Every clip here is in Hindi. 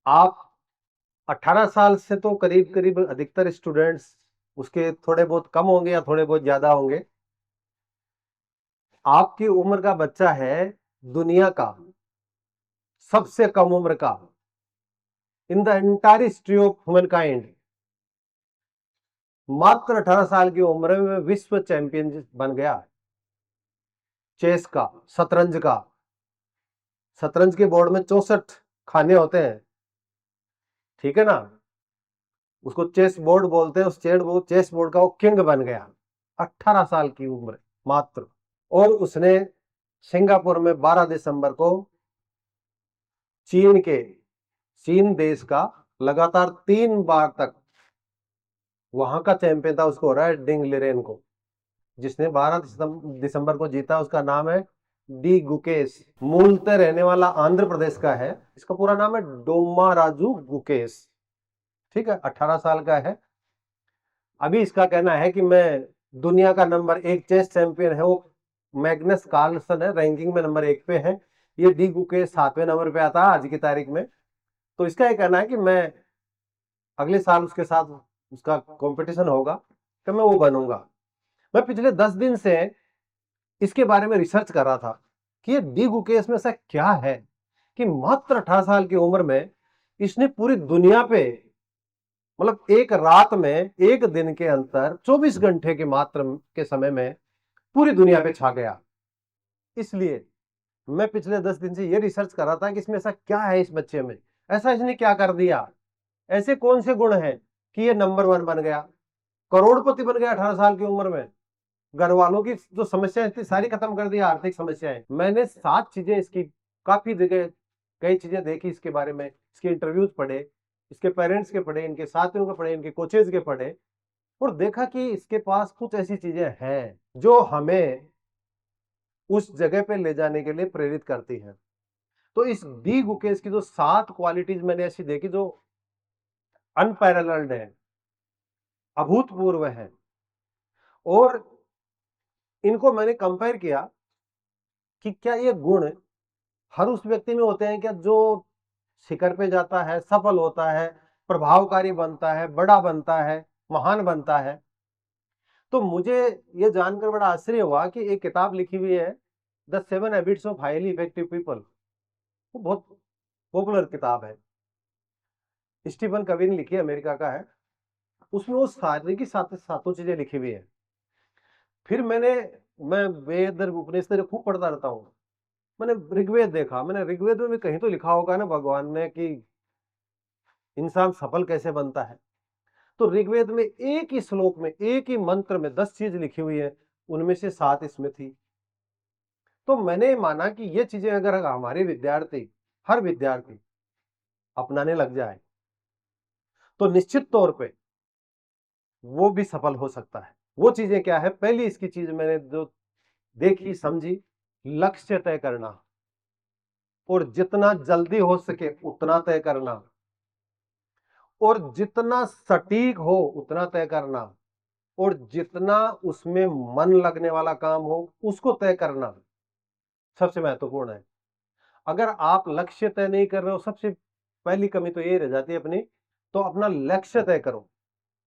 आप 18 साल से तो करीब करीब अधिकतर स्टूडेंट्स उसके थोड़े बहुत कम होंगे या थोड़े बहुत ज्यादा होंगे। आपकी उम्र का बच्चा है दुनिया का सबसे कम उम्र का in the entire history of human kind. मात्र 18 साल की उम्र में विश्व चैंपियन बन गया चेस का, शतरंज का। शतरंज के बोर्ड में 64 खाने होते हैं, ठीक है ना। उसको चेस बोर्ड बोलते हैं। उस चेस बोर्ड का वो किंग बन गया 18 साल की उम्र मात्र। और उसने सिंगापुर में 12 दिसंबर को चीन देश का लगातार 3 बार तक वहां का चैंपियन था, उसको हो रहा है डिंग लिरेन को, जिसने 12 दिसंबर को जीता। उसका नाम है डी गुकेश। मूलतः रहने वाला आंध्र प्रदेश का है। इसका पूरा नाम है डोमा राजू गुकेश, ठीक है। 18 साल का है। अभी इसका कहना है कि मैं दुनिया का नंबर 1 चेस चैंपियन है वो मैग्नस कार्लसन है, रैंकिंग में नंबर 1 पे है। ये डी गुकेश 7वें नंबर पे आता है आज की तारीख में। तो इसका ये कहना है कि मैं अगले साल उसके साथ उसका कंपटीशन होगा तो मैं वो बनूंगा। मैं पिछले 10 दिन से इसके बारे में रिसर्च कर रहा था कि ये डी गुकेश में ऐसा क्या है कि मात्र 18 साल की उम्र में इसने पूरी दुनिया पे, मतलब एक रात में, एक दिन के अंतर 24 घंटे के मात्र के समय में पूरी दुनिया पे छा गया। इसलिए मैं पिछले 10 दिन से ये रिसर्च कर रहा था कि इसमें ऐसा क्या है, इस बच्चे में ऐसा इसने क्या कर दिया, ऐसे कौन से गुण हैं कि ये नंबर 1 बन गया, करोड़पति बन गया 18 साल की उम्र में। घर वालों की जो समस्याएं थी सारी खत्म कर दी, आर्थिक समस्याएं। मैंने 7 चीजें इसकी काफी जगह कई चीजें देखी इसके बारे में, इसके इंटरव्यूज पढ़े, इसके पेरेंट्स के पढ़े, इनके साथियों के पढ़े, इनके कोचेज के पढ़े, और देखा कि इसके पास कुछ ऐसी चीजें हैं जो हमें उस जगह पे ले जाने के लिए प्रेरित करती हैं। तो इस डी गुकेश की जो 7 क्वालिटीज मैंने ऐसी देखी जो अनपैरेलल्ड है, अभूतपूर्व है, और इनको मैंने कंपेयर किया कि क्या ये गुण हर उस व्यक्ति में होते हैं क्या जो शिखर पे जाता है, सफल होता है, प्रभावकारी बनता है, बड़ा बनता है, महान बनता है। तो मुझे ये जानकर बड़ा आश्चर्य हुआ कि एक किताब लिखी हुई है the 7 habits of highly effective people. वो बहुत पॉपुलर किताब है, स्टीफन कवी ने लिखी है, अमेरिका का है। उसमें वो सारी की सातों चीजें लिखी हुई है। फिर मैं वेद उपनिषद खूब पढ़ता रहता हूँ। मैंने ऋग्वेद देखा। मैंने ऋग्वेद में भी कहीं तो लिखा होगा ना भगवान ने कि इंसान सफल कैसे बनता है। तो ऋग्वेद में एक ही श्लोक में, एक ही मंत्र में 10 चीज लिखी हुई है, उनमें से 7 इसमें थी। तो मैंने माना कि ये चीजें अगर हमारे विद्यार्थी, हर विद्यार्थी अपनाने लग जाए तो निश्चित तौर पे वो भी सफल हो सकता है। वो चीजें क्या है? पहली इसकी चीज मैंने जो देखी समझी, लक्ष्य तय करना, और जितना जल्दी हो सके उतना तय करना, और जितना सटीक हो उतना तय करना, और जितना उसमें मन लगने वाला काम हो उसको तय करना सबसे महत्वपूर्ण है। अगर आप लक्ष्य तय नहीं कर रहे हो, सबसे पहली कमी तो ये रह जाती है अपनी। तो अपना लक्ष्य तय करो।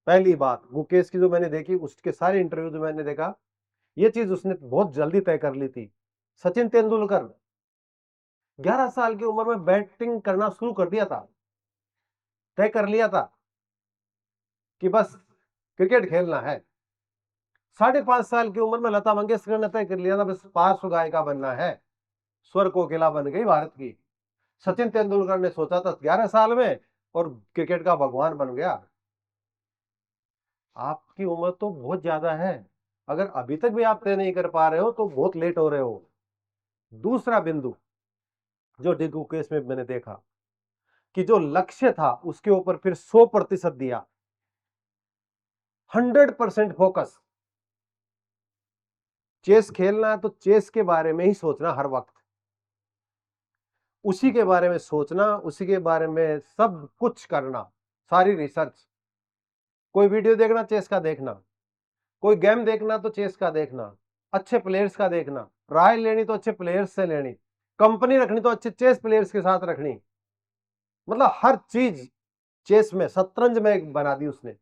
पहली बात मुकेश की जो मैंने देखी, उसके सारे इंटरव्यू जो मैंने देखा, ये चीज उसने बहुत जल्दी तय कर ली थी। सचिन तेंदुलकर 11 साल की उम्र में बैटिंग करना शुरू कर दिया था, तय कर लिया था कि बस क्रिकेट खेलना है। 5.5 साल की उम्र में लता मंगेशकर ने तय कर लिया था बस पार्श्व गायिका बनना है। स्वर कोकिला बन गई भारत की। सचिन तेंदुलकर ने सोचा था 11 साल में और क्रिकेट का भगवान बन गया। आपकी उम्र तो बहुत ज्यादा है, अगर अभी तक भी आप तय नहीं कर पा रहे हो तो बहुत लेट हो रहे हो। दूसरा बिंदु जो डिगू केस में मैंने देखा कि जो लक्ष्य था उसके ऊपर फिर 100% दिया, 100% फोकस। चेस खेलना है तो चेस के बारे में ही सोचना हर वक्त, उसी के बारे में सोचना, उसी के बारे में सब कुछ करना, सारी रिसर्च। कोई वीडियो देखना चेस का देखना, कोई गेम देखना तो चेस का देखना, अच्छे प्लेयर्स का देखना, राय लेनी तो अच्छे प्लेयर्स से लेनी, कंपनी रखनी तो अच्छे चेस प्लेयर्स के साथ रखनी। मतलब हर चीज चेस में, शतरंज में बना दी उसने।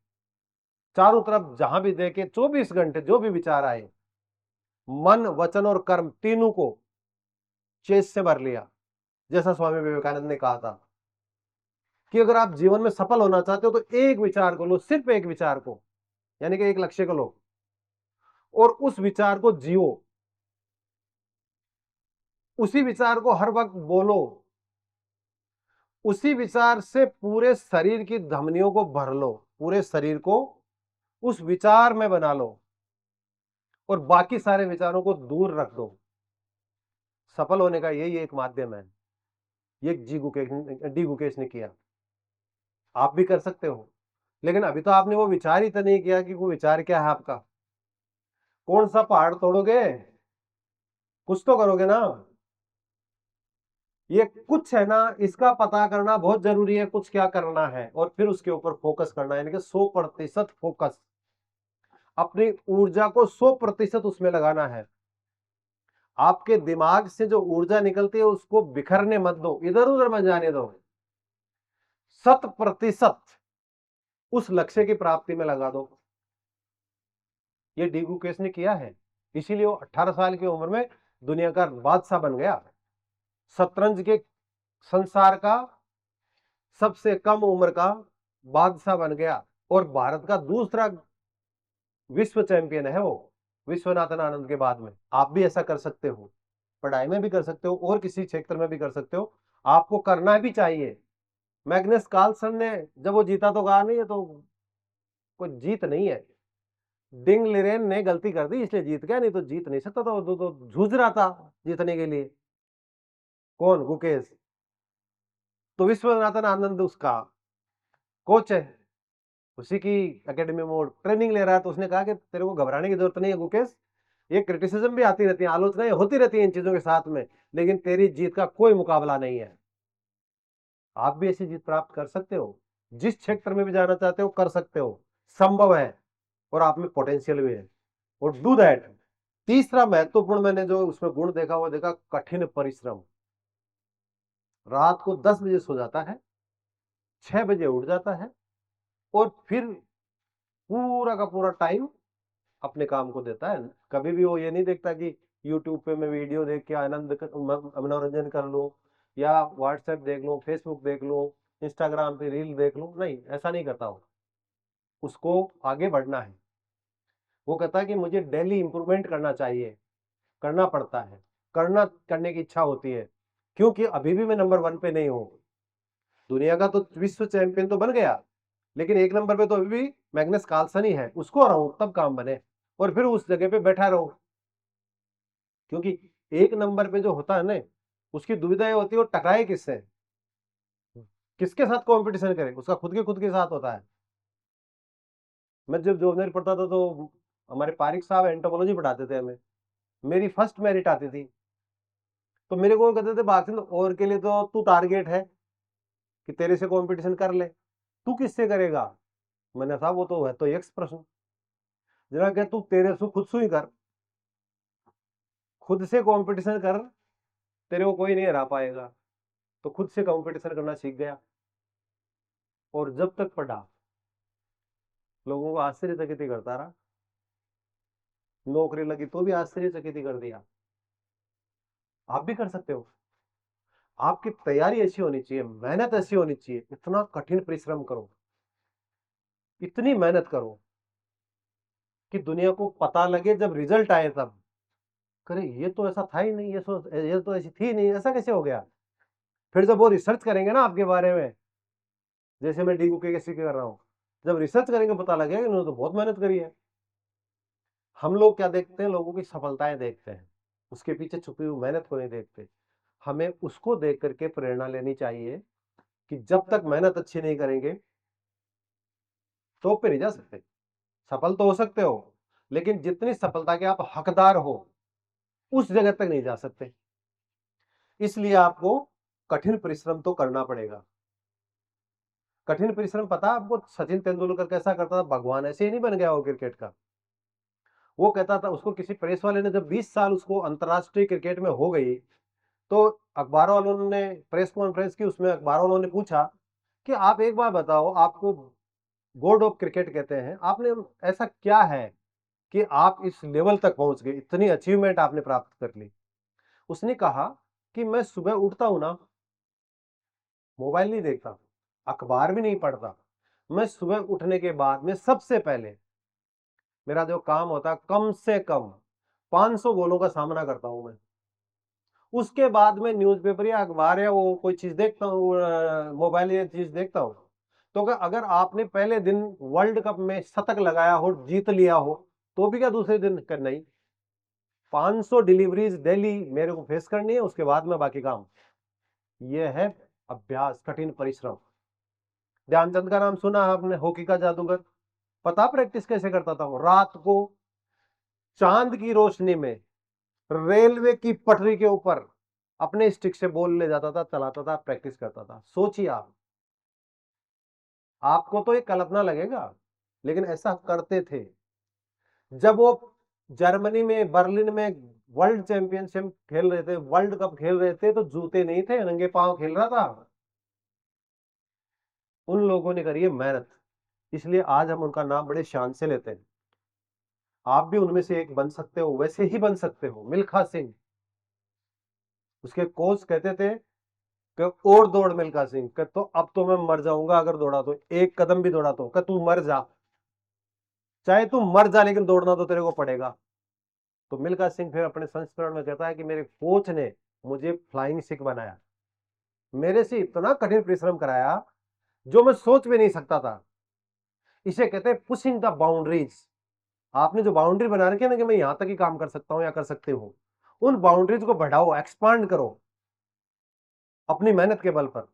चारों तरफ जहां भी देखे 24 घंटे जो भी विचार आए, मन, वचन और कर्म तीनों को चेस से भर लिया। जैसा स्वामी विवेकानंद ने कहा था कि अगर आप जीवन में सफल होना चाहते हो तो एक विचार को लो, सिर्फ एक विचार को, यानी कि एक लक्ष्य को लो और उस विचार को जियो, उसी विचार को हर वक्त बोलो, उसी विचार से पूरे शरीर की धमनियों को भर लो, पूरे शरीर को उस विचार में बना लो और बाकी सारे विचारों को दूर रख दो। सफल होने का यही एक माध्यम है। ये डी गुकेश ने किया। आप भी कर सकते हो, लेकिन अभी तो आपने वो विचार ही तो नहीं किया कि वो विचार क्या है आपका। कौन सा पहाड़ तोड़ोगे, कुछ तो करोगे ना। ये कुछ है ना, इसका पता करना बहुत जरूरी है, कुछ क्या करना है, और फिर उसके ऊपर फोकस करना है, यानी कि 100% फोकस, अपनी ऊर्जा को 100% उसमें लगाना है। आपके दिमाग से जो ऊर्जा निकलती है उसको बिखरने मत दो, इधर उधर मत जाने दो। 100% उस लक्ष्य की प्राप्ति में लगा दो। ये डी गुकेश ने किया है, इसीलिए वो 18 साल की उम्र में दुनिया का बादशाह बन गया। शतरंज के संसार का सबसे कम उम्र का बादशाह बन गया और भारत का दूसरा विश्व चैंपियन है वो, विश्वनाथन आनंद के बाद में। आप भी ऐसा कर सकते हो, पढ़ाई में भी कर सकते हो और किसी क्षेत्र में भी कर सकते हो, आपको करना भी चाहिए। मैग्नस कार्लसन ने जब वो जीता तो कहा नहीं है तो कोई जीत नहीं है, डिंग लिरेन ने गलती कर दी इसलिए जीत गया, नहीं तो जीत नहीं सकता था, वो तो जूझ रहा था जीतने के लिए। कौन? गुकेश। तो विश्वनाथन आनंद उसका कोच है, उसी की एकेडमी में ट्रेनिंग ले रहा है, तो उसने कहा कि तेरे को घबराने की जरूरत नहीं है गुकेश, ये क्रिटिसिज्म भी आती रहती है, आलोचनाएं होती रहती है इन चीजों के साथ में, लेकिन तेरी जीत का कोई मुकाबला नहीं है। आप भी ऐसी जीत प्राप्त कर सकते हो, जिस क्षेत्र में भी जाना चाहते हो कर सकते हो, संभव है और आप में पोटेंशियल भी है, और डू दैट। तीसरा महत्वपूर्ण मैंने जो उसमें गुण देखा वो देखा कठिन परिश्रम। रात को 10 बजे सो जाता है, 6 बजे उठ जाता है और फिर पूरा का पूरा टाइम अपने काम को देता है। कभी भी वो ये नहीं देखता कि यूट्यूब पे मैं वीडियो देख के मनोरंजन कर लूं, या व्हाट्सएप देख लूं, फेसबुक देख लूं, इंस्टाग्राम पे रील देख लूं, नहीं, ऐसा नहीं करता वो। उसको आगे बढ़ना है। वो कहता है कि मुझे डेली इंप्रूवमेंट करना चाहिए, करना पड़ता है, करने की इच्छा होती है, क्योंकि अभी भी मैं नंबर 1 पे नहीं हूं। दुनिया का तो विश्व चैंपियन तो बन गया, लेकिन 1 नंबर पे तो अभी भी मैग्नस कार्लसन ही है, उसको हराऊं तब काम बने, और फिर उस जगह पे बैठा रहूं। क्योंकि 1 नंबर पे जो होता है ना, उसकी दुविधा ये होती है वो टकराए किससे, किसके साथ कंपटीशन करे, उसका खुद के साथ होता है। मैं जब जूनियर पढ़ता था तो हमारे पारिक साहब एंटोमोलॉजी पढ़ाते थे हमें, मेरी फर्स्ट मेरिट आती थी, तो मेरे को कहते थे बाकी और के लिए तो तू टारगेट है कि तेरे से कंपटीशन कर ले, तू किससे करेगा। मैंने कहा वो तो है तो यक्ष प्रश्न, जरा कह तू तेरे से खुद से ही कर, खुद से कंपटीशन कर, तेरे को कोई नहीं हरा पाएगा। तो खुद से कंपटीशन करना सीख गया, और जब तक पढ़ा लोगों को आश्चर्यचकित ही करता रहा, नौकरी लगी तो भी आश्चर्यचकित ही कर दिया। आप भी कर सकते हो। आपकी तैयारी ऐसी होनी चाहिए, मेहनत ऐसी होनी चाहिए, इतना कठिन परिश्रम करो, इतनी मेहनत करो कि दुनिया को पता लगे, जब रिजल्ट आए तब करे ये तो ऐसा था ही नहीं, ये तो ऐसी थी नहीं, ऐसा कैसे हो गया। फिर जब वो रिसर्च करेंगे ना आपके बारे में, जैसे मैं डी के कैसे कर रहा हूँ, जब रिसर्च करेंगे पता लगेगा इन्होंने तो बहुत मेहनत करी है। हम लोग क्या देखते हैं, लोगों की सफलताएं देखते हैं, उसके पीछे छुपी हुई मेहनत को नहीं देखते। हमें उसको देख करके प्रेरणा लेनी चाहिए कि जब तक मेहनत अच्छी नहीं करेंगे टॉप पे नहीं जा सकते। सफल तो हो सकते हो, लेकिन जितनी सफलता के आप हकदार हो उस जगह तक नहीं जा सकते। इसलिए आपको कठिन परिश्रम तो करना पड़ेगा। कठिन परिश्रम पता आपको सचिन तेंदुलकर कैसा करता था, भगवान ऐसे ही नहीं बन गया वो क्रिकेट का। वो कहता था, उसको किसी प्रेस वाले ने जब 20 साल उसको अंतरराष्ट्रीय क्रिकेट में हो गई तो अखबार वालों ने प्रेस कॉन्फ्रेंस की, उसमें अखबार वालों ने पूछा कि आप एक बार बताओ, आपको गॉड ऑफ क्रिकेट कहते हैं, आपने ऐसा क्या है कि आप इस लेवल तक पहुंच गए, इतनी अचीवमेंट आपने प्राप्त कर ली। उसने कहा कि मैं सुबह उठता हूं ना, मोबाइल नहीं देखता, अखबार भी नहीं पढ़ता, मैं सुबह उठने के बाद में सबसे पहले मेरा जो काम होता है, कम से कम 500 गोलों का सामना करता हूं मैं। उसके बाद में न्यूज़पेपर या अखबार या वो कोई चीज देखता हूँ, मोबाइल या चीज देखता हूँ। तो अगर आपने पहले दिन वर्ल्ड कप में शतक लगाया हो, जीत लिया हो, तो भी क्या दूसरे दिन कर नहीं, 500 डिलीवरीज डेली मेरे को फेस करनी है, उसके बाद में बाकी काम। यह है अभ्यास, कठिन परिश्रम। ध्यानचंद का नाम सुना है आपने, हॉकी का जादूगर। पता प्रैक्टिस कैसे करता था वो? रात को चांद की रोशनी में रेलवे की पटरी के ऊपर अपने स्टिक से बॉल ले जाता था, चलाता था, प्रैक्टिस करता था। सोचिए आप, आपको तो ये कल्पना लगेगा, लेकिन ऐसा करते थे। जब वो जर्मनी में, बर्लिन में वर्ल्ड चैंपियनशिप खेल रहे थे, वर्ल्ड कप खेल रहे थे, तो जूते नहीं थे, नंगे पांव खेल रहा था। उन लोगों ने करी है मेहनत, इसलिए आज हम उनका नाम बड़े शान से लेते हैं। आप भी उनमें से एक बन सकते हो, वैसे ही बन सकते हो। मिल्खा सिंह, उसके कोच कहते थे कि और दौड़ मिल्खा सिंह, कि तो अब तो मैं मर जाऊंगा अगर दौड़ा तो, एक कदम भी दौड़ा तो, कि तू मर जा, चाहे तू मर जा, लेकिन दौड़ना तो तेरे को पड़ेगा। तो मिल्खा सिंह फिर अपने संस्मरण में कहता है कि मेरे कोच ने मुझे फ्लाइंग सिख बनाया, मेरे से इतना कठिन परिश्रम कराया जो मैं सोच भी नहीं सकता था। इसे कहते हैं पुशिंग द बाउंड्रीज। आपने जो बाउंड्री बना रखी है ना, कि मैं यहां तक ही काम कर सकता हूं या कर सकते हो, उन बाउंड्रीज को बढ़ाओ, एक्सपांड करो अपनी मेहनत के बल पर।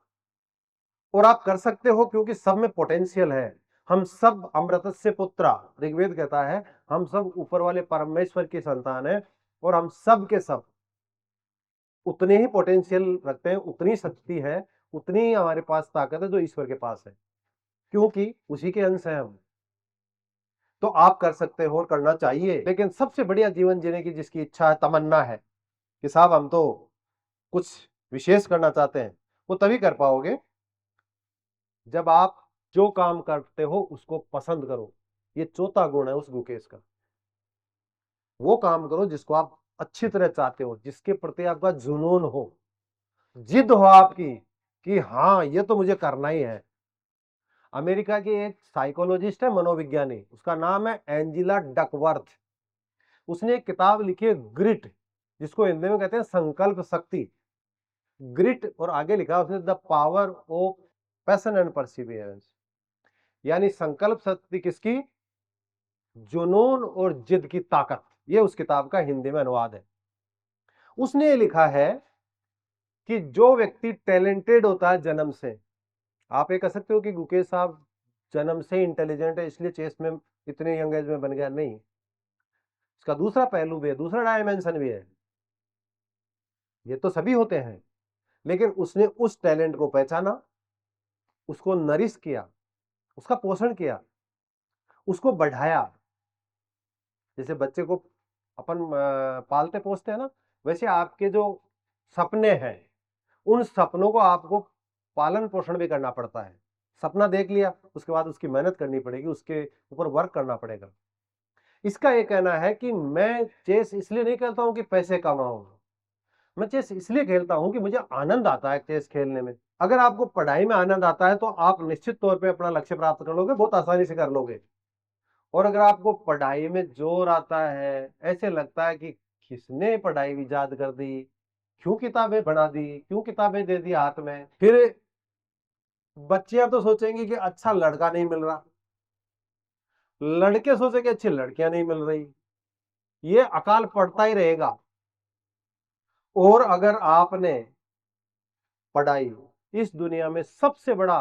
और आप कर सकते हो, क्योंकि सब में पोटेंशियल है। हम सब अमृतस्य पुत्रा, ऋग्वेद कहता है, हम सब ऊपर वाले परमेश्वर की संतान है, और हम सब के सब उतने ही पोटेंशियल रखते हैं, उतनी शक्ति है, उतनी ही हमारे पास ताकत है जो ईश्वर के पास है, क्योंकि उसी के अंश हैं हम। तो आप कर सकते हो और करना चाहिए। लेकिन सबसे बढ़िया जीवन जीने की जिसकी इच्छा है, तमन्ना है कि साहब हम तो कुछ विशेष करना चाहते हैं, वो तभी कर पाओगे जब आप जो काम करते हो उसको पसंद करो। ये चौथा गुण है उस गुकेश का। वो काम करो जिसको आप अच्छी तरह चाहते हो, जिसके प्रति आपका जुनून हो, जिद हो आपकी कि हाँ ये तो मुझे करना ही है। अमेरिका की एक साइकोलॉजिस्ट है, मनोविज्ञानी, उसका नाम है एंजिला डकवर्थ। उसने एक किताब लिखी है ग्रिट, जिसको हिंदी में कहते हैं संकल्प शक्ति। ग्रिट, और आगे लिखा उसने the power of passion and Perseverance, यानी संकल्प शक्ति किसकी? जुनून और जिद की ताकत। ये उस किताब का हिंदी में अनुवाद है। उसने ये लिखा है कि जो व्यक्ति टैलेंटेड होता है जन्म से, आप ये कह सकते हो कि गुकेश साहब जन्म से इंटेलिजेंट है इसलिए चेस में इतने यंग एज में बन गया, नहीं। इसका दूसरा पहलू भी है, दूसरा डायमेंशन भी है। ये तो सभी होते हैं, लेकिन उसने उस टैलेंट को पहचाना, उसको नरिश किया, उसका पोषण किया, उसको बढ़ाया। जैसे बच्चे को अपन पालते पोसते हैं ना, वैसे आपके जो सपने हैं, उन सपनों को आपको पालन पोषण भी करना पड़ता है। सपना देख लिया, उसके बाद उसकी मेहनत करनी पड़ेगी, उसके ऊपर वर्क करना पड़ेगा। इसका ये कहना है कि मैं चेस इसलिए नहीं खेलता हूं कि पैसे कमाऊं, मैं चेस इसलिए खेलता हूं कि मुझे आनंद आता है चेस खेलने में। अगर आपको पढ़ाई में आनंद आता है तो आप निश्चित तौर पे अपना लक्ष्य प्राप्त कर लोगे, बहुत आसानी से कर लोगे। और अगर आपको पढ़ाई में जोर आता है, ऐसे लगता है कि किसने पढ़ाई इजाद कर दी, क्यों किताबें बना दी, क्यों किताबें दे दी हाथ में, फिर बच्चियां तो सोचेंगी कि अच्छा लड़का नहीं मिल रहा, लड़के सोचेंगे अच्छी लड़कियां नहीं मिल रही, ये अकाल पड़ता ही रहेगा। और अगर आपने पढ़ाई, इस दुनिया में सबसे बड़ा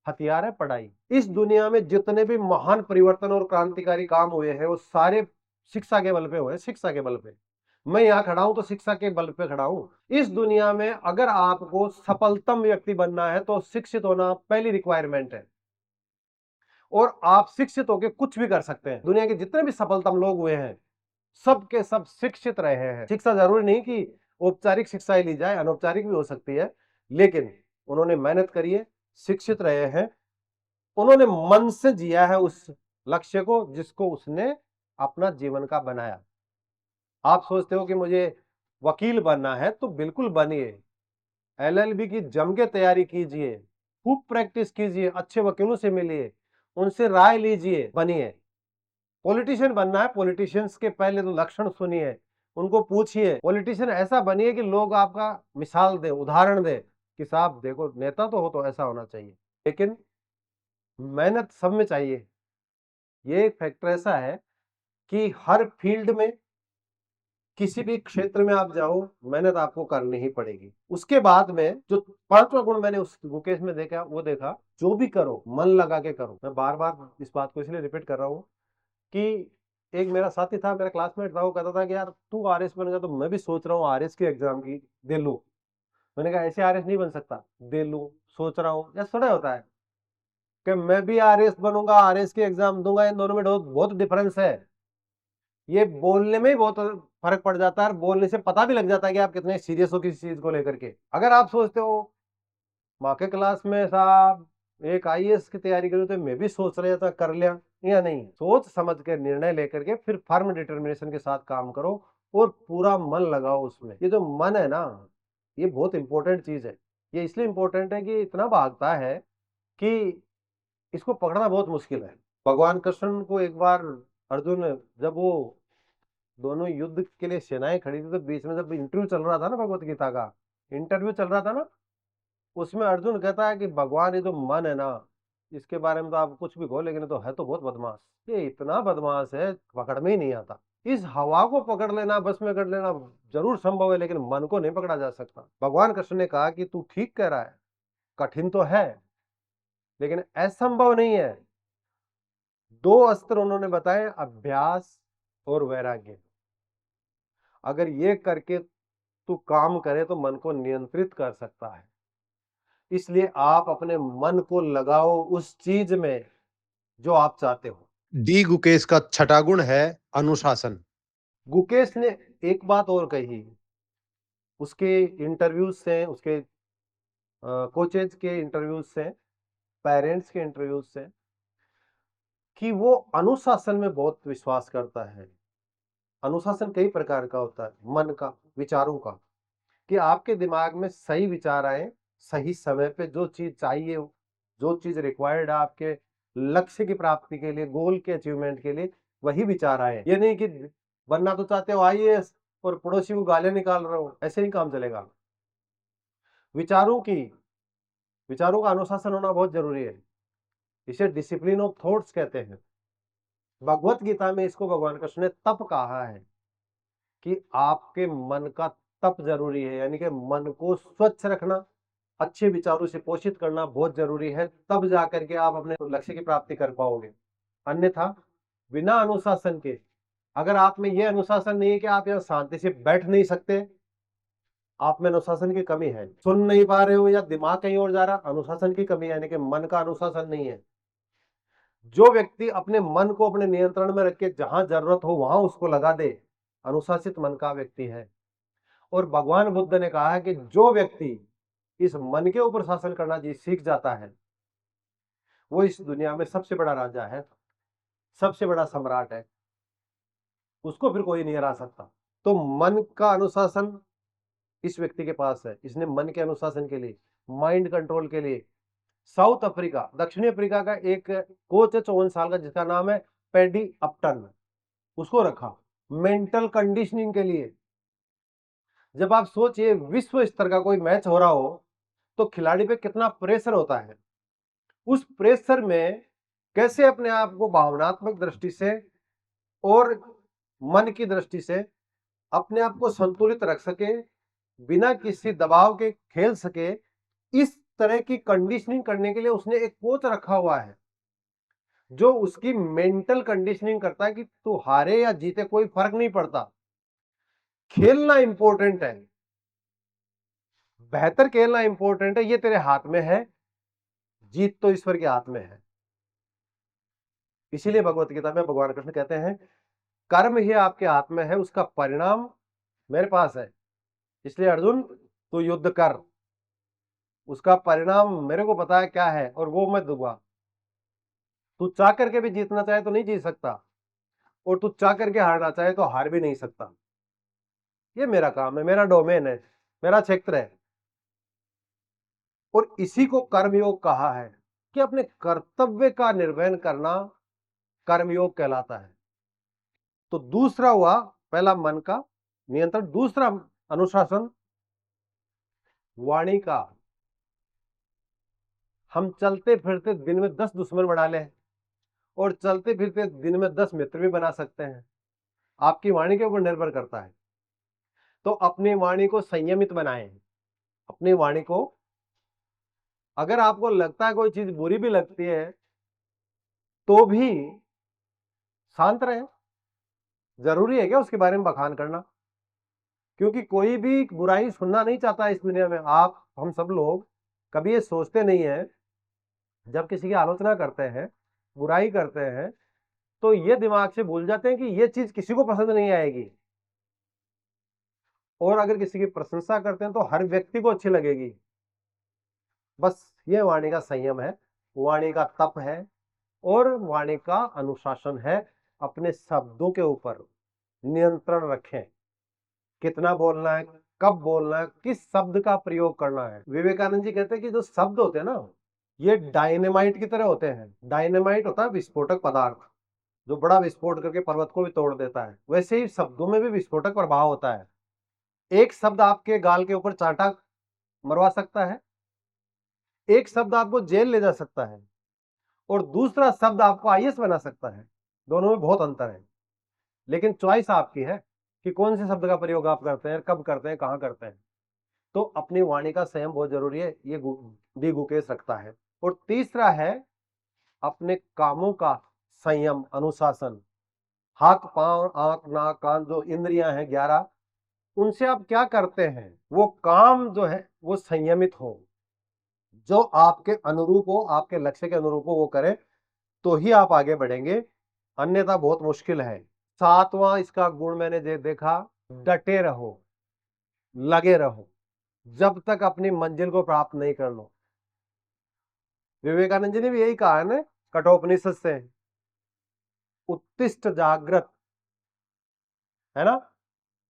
हथियार है पढ़ाई। इस दुनिया में जितने भी महान परिवर्तन और क्रांतिकारी काम हुए हैं, वो सारे शिक्षा के बल पे हुए, शिक्षा के बल पे। मैं यहां खड़ा हूं तो शिक्षा के बल पे खड़ा हूं। इस दुनिया में अगर आपको सफलतम व्यक्ति बनना है तो शिक्षित होना पहली रिक्वायरमेंट है, और आप शिक्षित होकर कुछ भी कर सकते हैं। दुनिया के जितने भी सफलतम लोग हुए हैं, सब के सब शिक्षित रहे हैं। शिक्षा जरूरी नहीं कि औपचारिक शिक्षा ली जाए, अनौपचारिक भी हो सकती है, लेकिन उन्होंने मेहनत करी है, शिक्षित रहे हैं, उन्होंने मन से जिया है उस लक्ष्य को जिसको उसने अपना जीवन का बनाया। आप सोचते हो कि मुझे वकील बनना है तो बिल्कुल बनिए, एलएलबी की जम के तैयारी कीजिए, खूब प्रैक्टिस कीजिए, अच्छे वकीलों से मिलिए, उनसे राय लीजिए, बनिए। पॉलिटिशियन बनना है, पॉलिटिशियंस के पहले तो लक्षण सुनिए, उनको पूछिए, पॉलिटिशियन ऐसा बनिए कि लोग आपका मिसाल दे, उदाहरण दे कि साहब देखो नेता तो हो तो ऐसा होना चाहिए। लेकिन मेहनत सब में चाहिए। ये एक फैक्टर ऐसा है कि हर फील्ड में, किसी भी क्षेत्र में आप जाओ, मेहनत आपको करनी ही पड़ेगी। उसके बाद में जो पांचवा गुण मैंने उस मुकेश में देखा, वो देखा, जो भी करो मन लगा के करो। मैं बार बार इस बात को इसलिए रिपीट कर रहा हूं कि एक मेरा साथी था, मेरा क्लासमेट था, वो कहता था कि यार तू आरएस बनेगा, तो मैं भी सोच रहा हूँ आरएस की एग्जाम की दे लूं। मैंने कहा ऐसे आरएस नहीं बन सकता, दे लूं, सोच रहा हूँ, या थोड़ा होता है कि मैं भी आरएस बनूंगा, आरएस की एग्जाम दूंगा, इन दोनों में बहुत डिफरेंस है। ये बोलने में ही बहुत फर्क पड़ जाता है, बोलने से पता भी लग जाता है कि आप कितने सीरियस हो किसी चीज को लेकर के। अगर आप सोचते हो माँ के क्लास में साहब एक आईएएस की तैयारी करूं तो मैं भी सोच रहा था, कर लिया, या नहीं, सोच समझ के निर्णय लेकर के फिर फर्म डिटर्मिनेशन के साथ काम करो और पूरा मन लगाओ उसमें। ये जो मन है ना, ये बहुत इंपॉर्टेंट चीज है। ये इसलिए इंपॉर्टेंट है कि इतना भागता है कि इसको पकड़ना बहुत मुश्किल है। भगवान कृष्ण को एक बार अर्जुन, जब वो दोनों युद्ध के लिए सेनाएं खड़ी थी, तो बीच में जब इंटरव्यू चल रहा था ना, भगवत गीता का इंटरव्यू चल रहा था ना, उसमें अर्जुन कहता है कि भगवान ये जो मन है ना, इसके बारे में तो आप कुछ भी कहो, लेकिन तो है तो बहुत बदमाश। ये इतना बदमाश है, पकड़ में ही नहीं आता। इस हवा को पकड़ लेना, बस में कर लेना जरूर संभव है, लेकिन मन को नहीं पकड़ा जा सकता। भगवान कृष्ण ने कहा कि तू ठीक कह रहा है, कठिन तो है लेकिन असंभव नहीं है। दो अस्त्र उन्होंने बताए, अभ्यास और वैराग्य। अगर ये करके तू काम करे तो मन को नियंत्रित कर सकता है। इसलिए आप अपने मन को लगाओ उस चीज में जो आप चाहते हो। डी गुकेश का छठा गुण है अनुशासन। गुकेश ने एक बात और कही, उसके इंटरव्यूज से, उसके कोचेज के इंटरव्यूज से, पेरेंट्स के इंटरव्यूज से, कि वो अनुशासन में बहुत विश्वास करता है। अनुशासन कई प्रकार का होता है, मन का, विचारों का, कि आपके दिमाग में सही विचार आए, सही समय पे जो चीज चाहिए, जो चीज रिक्वायर्ड है आपके लक्ष्य की प्राप्ति के लिए, गोल के अचीवमेंट के लिए, वही विचार आए। ये नहीं कि बनना तो चाहते हो आईएएस और पड़ोसी को गालियां निकाल रहे हो, ऐसे नहीं काम चलेगा। विचारों का अनुशासन होना बहुत जरूरी है। इसे डिसिप्लिन ऑफ थॉट्स कहते हैं। भगवत गीता में इसको भगवान कृष्ण ने तप कहा है कि आपके मन का तप जरूरी है, यानी कि मन को स्वच्छ रखना, अच्छे विचारों से पोषित करना बहुत जरूरी है, तब जाकर के आप अपने लक्ष्य की प्राप्ति कर पाओगे। अन्यथा बिना अनुशासन के, अगर आप में यह अनुशासन नहीं है कि आप यहाँ शांति से बैठ नहीं सकते, आप में अनुशासन की कमी है, सुन नहीं पा रहे हो या दिमाग कहीं और जा रहा, अनुशासन की कमी है, यानी कि मन का अनुशासन नहीं है। जो व्यक्ति अपने मन को अपने नियंत्रण में रख के जहां जरूरत हो वहां उसको लगा दे, अनुशासित मन का व्यक्ति है। और भगवान बुद्ध ने कहा है कि जो व्यक्ति इस मन के ऊपर शासन करना जी सीख जाता है, वो इस दुनिया में सबसे बड़ा राजा है, सबसे बड़ा सम्राट है, उसको फिर कोई नहीं हरा सकता। तो मन का अनुशासन इस व्यक्ति के पास है। इसने मन के अनुशासन के लिए, माइंड कंट्रोल के लिए, साउथ अफ्रीका, दक्षिणी अफ्रीका का एक कोच है 54 साल का, जिसका नाम है पेडी अपटन, उसको रखा मेंटल कंडीशनिंग के लिए। जब आप सोचिए विश्व स्तर का कोई मैच हो रहा हो तो खिलाड़ी पे कितना प्रेशर होता है, उस प्रेशर में कैसे अपने आप को भावनात्मक दृष्टि से और मन की दृष्टि से अपने आप को संतुलित रख सके, बिना किसी दबाव के खेल सके, इस तरह की कंडीशनिंग करने के लिए उसने एक कोच रखा हुआ है जो उसकी मेंटल कंडीशनिंग करता है कि तू हारे या जीते कोई फर्क नहीं पड़ता, खेलना इंपॉर्टेंट है, बेहतर खेलना इंपॉर्टेंट है, ये तेरे हाथ में है, जीत तो ईश्वर के हाथ में है। इसीलिए भगवत गीता में भगवान कृष्ण कहते हैं कर्म ही आपके हाथ में है, उसका परिणाम मेरे पास है। इसलिए अर्जुन तू युद्ध कर, उसका परिणाम मेरे को पता है क्या है और वो मैं दूंगा। तू चाह करके भी जीतना चाहे तो नहीं जीत सकता, और तू चाह करके हारना चाहे तो हार भी नहीं सकता। ये मेरा काम है, मेरा डोमेन है, मेरा क्षेत्र है। और इसी को कर्मयोग कहा है कि अपने कर्तव्य का निर्वहन करना कर्मयोग कहलाता है। तो दूसरा हुआ, पहला मन का नियंत्रण, दूसरा अनुशासन वाणी का। हम चलते फिरते दिन में 10 दुश्मन बना लें और चलते फिरते दिन में 10 मित्र भी बना सकते हैं, आपकी वाणी के ऊपर निर्भर करता है। तो अपनी वाणी को संयमित बनाएं। अपनी वाणी को, अगर आपको लगता है कोई चीज बुरी भी लगती है तो भी शांत रहें। जरूरी है क्या उसके बारे में बखान करना? क्योंकि कोई भी बुराई सुनना नहीं चाहता इस दुनिया में। आप हम सब लोग कभी ये सोचते नहीं है, जब किसी की आलोचना करते हैं, बुराई करते हैं, तो ये दिमाग से भूल जाते हैं कि ये चीज किसी को पसंद नहीं आएगी, और अगर किसी की प्रशंसा करते हैं तो हर व्यक्ति को अच्छी लगेगी। बस ये वाणी का संयम है, वाणी का तप है, और वाणी का अनुशासन है। अपने शब्दों के ऊपर नियंत्रण रखें, कितना बोलना है, कब बोलना है, किस शब्द का प्रयोग करना है। विवेकानंद जी कहते हैं कि जो शब्द होते हैं ना, ये डायनेमाइट की तरह होते हैं। डायनेमाइट होता है विस्फोटक पदार्थ, जो बड़ा विस्फोट करके पर्वत को भी तोड़ देता है। वैसे ही शब्दों में भी विस्फोटक प्रभाव होता है। एक शब्द आपके गाल के ऊपर चांटा मरवा सकता है, एक शब्द आपको जेल ले जा सकता है, और दूसरा शब्द आपको आईएएस बना सकता है। दोनों में बहुत अंतर है, लेकिन चॉइस आपकी है कि कौन से शब्द का प्रयोग आप करते हैं, कब करते हैं, कहां करते हैं। तो अपनी वाणी का संयम बहुत जरूरी है, ये डी गुकेश रखता है। और तीसरा है अपने कामों का संयम, अनुशासन। हाथ, पांव, आंख, नाक, कान, जो इंद्रियां हैं 11, उनसे आप क्या करते हैं, वो काम जो है वो संयमित हो, जो आपके अनुरूप हो, आपके लक्ष्य के अनुरूप हो, वो करें, तो ही आप आगे बढ़ेंगे, अन्यथा बहुत मुश्किल है। सातवां इसका गुण मैंने देखा, डटे रहो, लगे रहो, जब तक अपनी मंजिल को प्राप्त नहीं कर लो। विवेकानंद जी ने भी यही कहा है ना कठोपनिषद से, उत्तिष्ठ जागृत, है ना,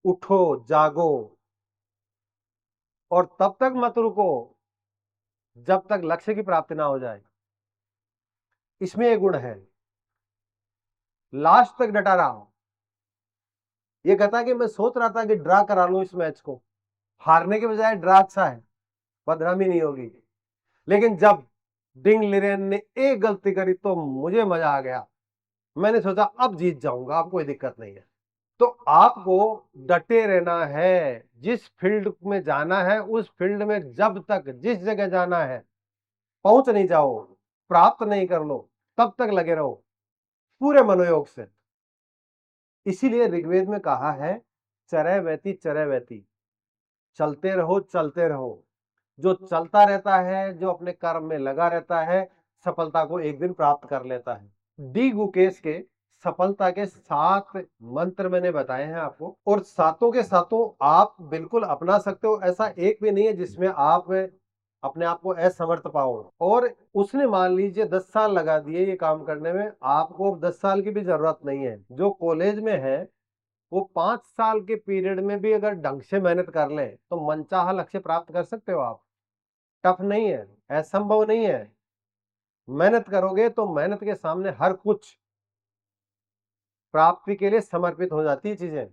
उठो जागो, और तब तक मत रुको जब तक लक्ष्य की प्राप्ति ना हो जाए। इसमें एक गुण है, लास्ट तक डटा रहा। ये कहता कि मैं सोच रहा था कि ड्रा करा लूं इस मैच को, हारने के बजाय ड्रा अच्छा है, बदनामी नहीं होगी। लेकिन जब डिंग लिरेन ने एक गलती करी तो मुझे मजा आ गया, मैंने सोचा अब जीत जाऊंगा, अब कोई दिक्कत नहीं है। तो आपको डटे रहना है, जिस फील्ड में जाना है उस फील्ड में जब तक, जिस जगह जाना है पहुंच नहीं जाओ, प्राप्त नहीं कर लो, तब तक लगे रहो पूरे मनोयोग से। इसीलिए ऋग्वेद में कहा है चरय वैती चरय वैती, चलते रहो चलते रहो। जो चलता रहता है, जो अपने कर्म में लगा रहता है, सफलता को एक दिन प्राप्त कर लेता है। डी गुकेश के सफलता के 7 मंत्र मैंने बताए हैं आपको, और सातों के सातों आप बिल्कुल अपना सकते हो। ऐसा एक भी नहीं है जिसमें आप अपने आप को असमर्थ पाओ। और उसने मान लीजिए 10 साल लगा दिए ये काम करने में, आपको 10 साल की भी जरूरत नहीं है। जो कॉलेज में है वो 5 साल के पीरियड में भी अगर ढंग से मेहनत कर ले तो मनचाहा लक्ष्य प्राप्त कर सकते हो आप। टफ नहीं है, असंभव नहीं है। मेहनत करोगे तो मेहनत के सामने हर कुछ प्राप्ति के लिए समर्पित हो जाती है चीजें।